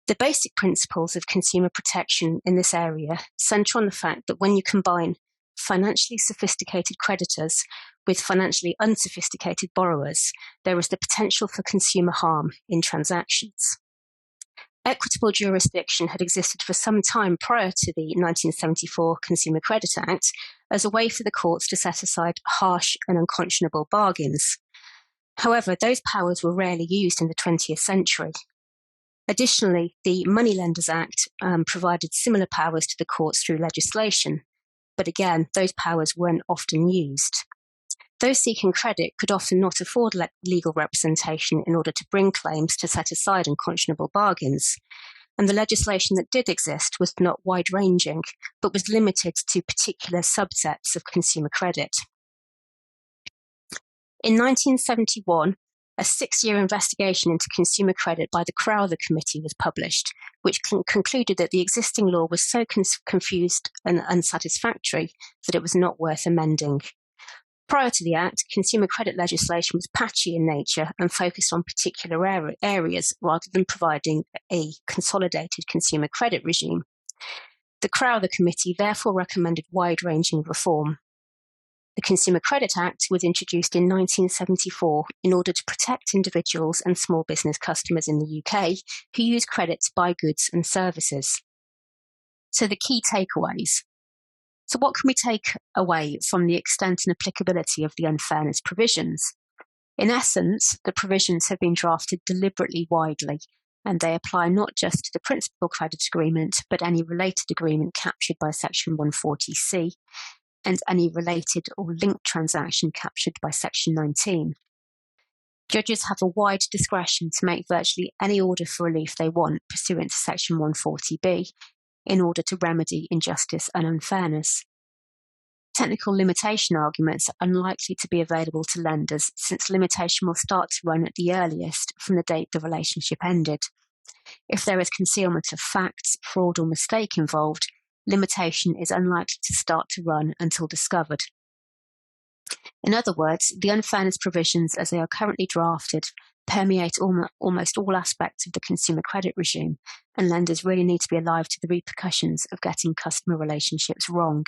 The basic principles of consumer protection in this area centre on the fact that when you combine financially sophisticated creditors with financially unsophisticated borrowers, there is the potential for consumer harm in transactions. Equitable jurisdiction had existed for some time prior to the 1974 Consumer Credit Act as a way for the courts to set aside harsh and unconscionable bargains. However, those powers were rarely used in the 20th century. Additionally, the Moneylenders Act provided similar powers to the courts through legislation, but again, those powers weren't often used. Those seeking credit could often not afford legal representation in order to bring claims to set aside unconscionable bargains, and the legislation that did exist was not wide-ranging, but was limited to particular subsets of consumer credit. In 1971, a 6-year investigation into consumer credit by the Crowther Committee was published, which concluded that the existing law was so confused and unsatisfactory that it was not worth amending. Prior to the Act, consumer credit legislation was patchy in nature and focused on particular areas rather than providing a consolidated consumer credit regime. The Crowther Committee therefore recommended wide-ranging reform. The Consumer Credit Act was introduced in 1974 in order to protect individuals and small business customers in the UK who use credit to buy goods and services. So the key takeaways. So what can we take away from the extent and applicability of the unfairness provisions? In essence, the provisions have been drafted deliberately widely, and they apply not just to the principal credit agreement, but any related agreement captured by Section 140C, and any related or linked transaction captured by Section 19. Judges have a wide discretion to make virtually any order for relief they want pursuant to Section 140B in order to remedy injustice and unfairness. Technical limitation arguments are unlikely to be available to lenders since limitation will start to run at the earliest from the date the relationship ended. If there is concealment of facts, fraud or mistake involved, limitation is unlikely to start to run until discovered. In other words, the unfairness provisions as they are currently drafted permeate almost all aspects of the consumer credit regime, and lenders really need to be alive to the repercussions of getting customer relationships wrong.